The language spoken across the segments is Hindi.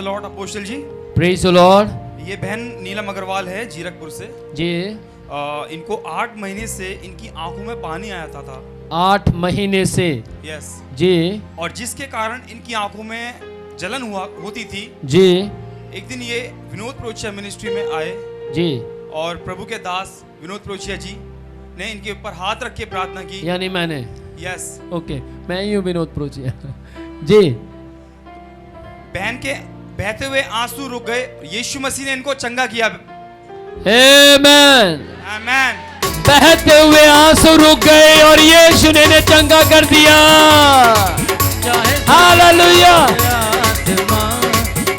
Lord apostle ji. Praise the Lord. ये बहन नीलम अग्रवाल है जीरकपुर से जी। इनको 8 महीने से इनकी आंखों में पानी आया था 8 महीने से। यस जी। और जिसके कारण इनकी आंखों में जलन होती थी। जी। एक दिन ये विनोद प्रोचिया मिनिस्ट्री में आए जी। और प्रभु के दास विनोद प्रोचिया जी ने इनके ऊपर हाथ रख के प्रार्थना की। यानी मैंने। यस ओके, मैं ही हूँ विनोद प्रोचिया। जी। बहन के बहते हुए आंसू रुक गए। यीशु मसीह ने इनको चंगा किया। आमेन। आमेन। बहते हुए आंसू रुक गए और यीशु ने चंगा कर दिया। हालेलुया।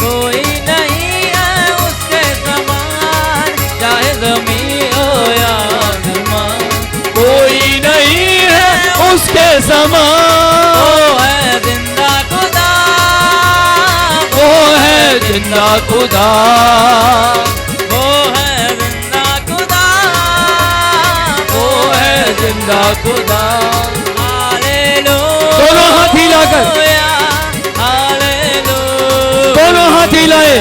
कोई नहीं है उसके समान, चाहे ज़मीन हो या आसमान, कोई नहीं है उसके समान। वो है जिंदा खुदा, वो है जिंदा खुदा, वो है जिंदा खुदा, वो है जिंदा खुदा। हालेलुया। दोनों हाथ हिलाकर, हालेलुया, दोनों हाथ हिलाए।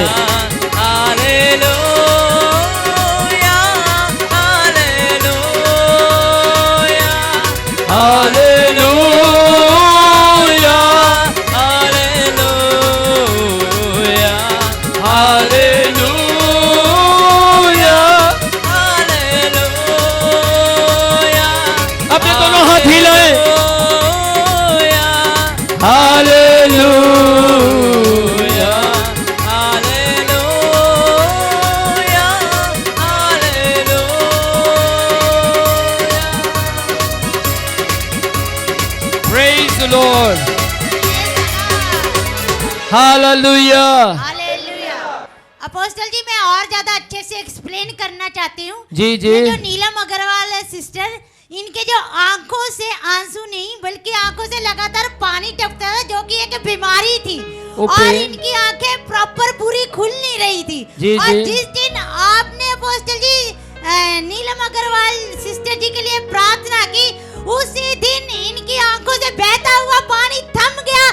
Hallelujah, hallelujah, hallelujah, hallelujah, hallelujah. Hallelujah. अपने दोनों हाथ हिलाए। Hallelujah, hallelujah, hallelujah. Praise the Lord. Hallelujah. Hallelujah. Apostle ji, मैं और ज्यादा अच्छे से एक्सप्लेन करना चाहती हूँ। जी जी। ये जो नीलम अग्रवाल है सिस्टर, इनके जो आंखों से आंसू नहीं बल्कि आंखों से लगातार पानी टपकता था, जो कि एक बीमारी थी। ओके। और इनकी आंखें प्रॉपर पूरी खुल नहीं रही थी। जी, और जी। जिस दिन आपने अपोस्टल जी नीलम अग्रवाल सिस्टर जी के लिए प्रार्थना की, उसी दिन इनकी आंखों से बहता हुआ पानी थम गया।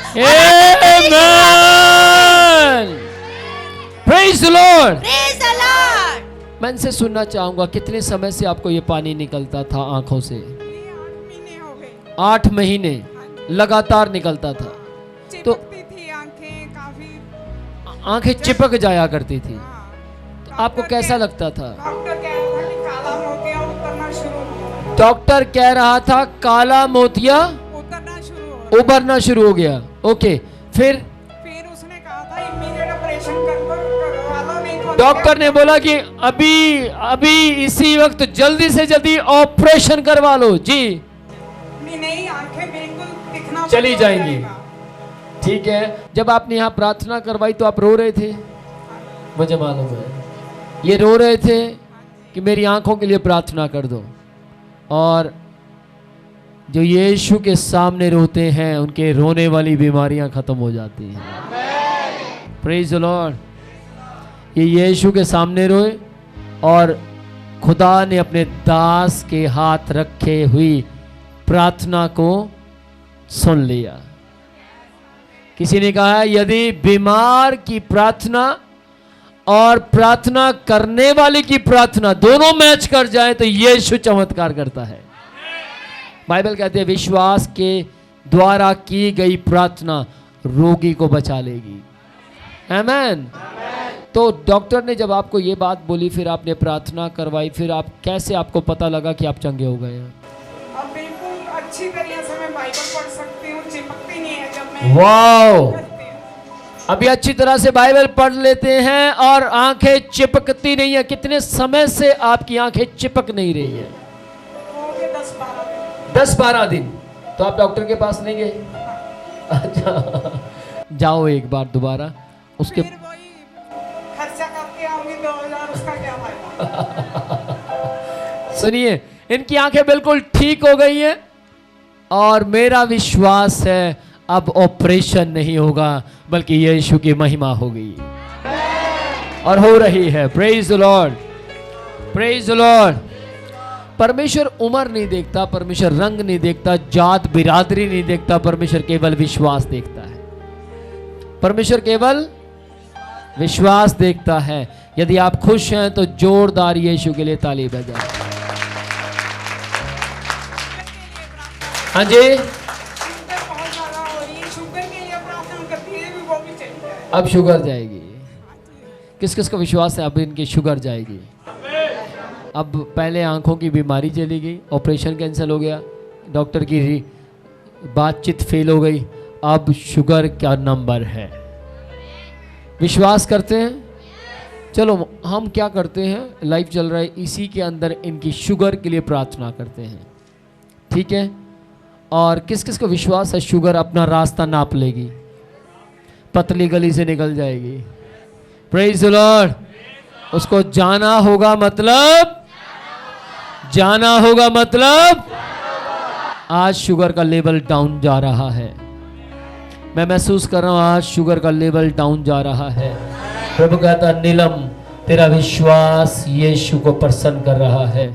Amen. Praise the Lord. Praise the Lord. मैं इनसे सुनना चाहूंगा, कितने समय से आपको ये पानी निकलता था आंखों से? 8 महीने लगातार निकलता था। तो चिपकती थी आंखें काफी। आंखें चिपक जाया करती थी। हाँ। तो आपको कैसा लगता था? डॉक्टर कह रहा था कि काला मोतिया उतरना शुरू हो, डॉक्टर कह रहा था काला मोतिया उतरना शुरू हो। उभरना शुरू हो गया। ओके, फिर उसने कहा था इमीडिएट ऑपरेशन करवा लो, नहीं तो डॉक्टर ने बोला कि अभी इसी वक्त जल्दी से जल्दी ऑपरेशन करवा लो। जी। नहीं, आंखें बिल्कुल दिखना चली बंद हो जाएंगी। जाएगा। ठीक है। जब आपने यहाँ प्रार्थना करवाई तो आप रो रहे थे, मुझे मालूम है। ये रो रहे थे कि मेरी आंखों के लिए प्रार्थना कर दो। और जो यीशु के सामने रोते हैं, उनके रोने वाली बीमारियां खत्म हो जाती हैं। Praise the Lord. ये यीशु के सामने रोए और खुदा ने अपने दास के हाथ रखे हुई प्रार्थना को सुन लिया। किसी ने कहा, यदि बीमार की प्रार्थना और प्रार्थना करने वाले की प्रार्थना दोनों मैच कर जाए तो यीशु चमत्कार करता है। बाइबल कहते हैं विश्वास के द्वारा की गई प्रार्थना रोगी को बचा लेगी। आमेन। तो डॉक्टर ने जब आपको ये बात बोली, फिर आपने प्रार्थना करवाई, फिर आप कैसे, आपको पता लगा कि आप चंगे हो गए हैं? अब बिल्कुल अच्छी तरीके से मैं बाइबल पढ़ सकती हूँ, चिपकती नहीं है जब मैं वाओ। करती हूँ। अभी अच्छी तरह से बाइबल पढ़ लेते हैं और आंखें चिपकती नहीं है। कितने समय से आपकी आंखें चिपक नहीं रही है? हो गए 10-12 दिन। 10-12 दिन। तो आप डॉक्टर के पास नहीं गए? अच्छा, जाओ एक बार दोबारा। उसके फिर वही खर्चा करके आऊंगी 2000, उसका क्या फायदा। सुनिए, इनकी आंखें बिल्कुल ठीक हो गई हैं और मेरा विश्वास है अब ऑपरेशन नहीं होगा, बल्कि यीशु की महिमा होगी और हो रही है। Praise the Lord, praise the Lord. परमेश्वर उम्र नहीं देखता, परमेश्वर रंग नहीं देखता, जात बिरादरी नहीं देखता, परमेश्वर केवल विश्वास देखता है। परमेश्वर केवल विश्वास देखता है। यदि आप खुश हैं तो जोरदार यीशु के लिए ताली बजाएं। हाँ जी, शुगर बहुत ज्यादा हो रही है, शुगर के लिए प्रार्थना करती है भी, वो भी चली जाए। अब शुगर जाएगी। किस किस को विश्वास है अब इनकी शुगर जाएगी? अब पहले आंखों की बीमारी चली गई, ऑपरेशन कैंसिल हो गया, डॉक्टर की बातचीत फेल हो गई, अब शुगर क्या नंबर है? विश्वास करते हैं? चलो हम क्या करते हैं, लाइव चल रहा है, इसी के अंदर इनकी शुगर के लिए प्रार्थना करते हैं, ठीक है? और किस किस को विश्वास है शुगर अपना रास्ता नाप लेगी, पतली गली से निकल जाएगी? Praise the Lord. उसको जाना होगा मतलब, जाना होगा मतलब आज शुगर का लेवल डाउन जा रहा है। मैं महसूस कर रहा हूं आज शुगर का लेवल डाउन जा रहा है। प्रभु कहता नीलम तेरा विश्वास यीशु को प्रसन्न कर रहा है।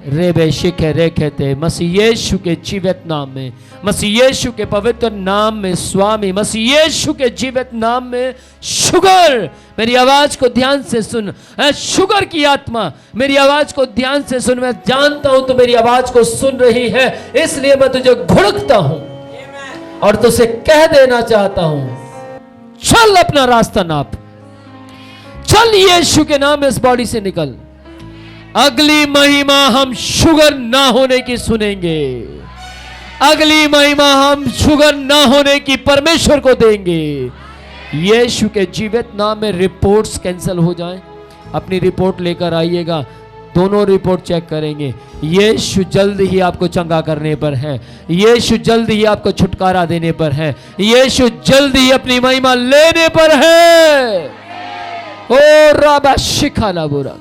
रेबे शिखे रेखेते मसीह यीशु के जीवित नाम में, मसीह यीशु के पवित्र नाम में स्वामी, मसीह यीशु के जीवित नाम में शुगर, मेरी आवाज को ध्यान से सुन, शुगर की आत्मा मेरी आवाज को ध्यान से सुन। मैं जानता हूं तो मेरी आवाज को सुन रही है, इसलिए मैं तुझे घुड़कता हूं और तुझसे कह देना चाहता हूं, चल अपना रास्ता नाप, चल यीशु के नाम में इस बॉडी से निकल। अगली महिमा हम शुगर ना होने की सुनेंगे, अगली महिमा हम शुगर ना होने की परमेश्वर को देंगे। यीशु के जीवित नाम में रिपोर्ट्स कैंसिल हो जाएं। अपनी रिपोर्ट लेकर आइएगा, दोनों रिपोर्ट चेक करेंगे। यीशु जल्द ही आपको चंगा करने पर है, यीशु जल्द ही आपको छुटकारा देने पर है, यीशु जल्द ही अपनी महिमा लेने पर है। ओ राबा शिखाला बुरा।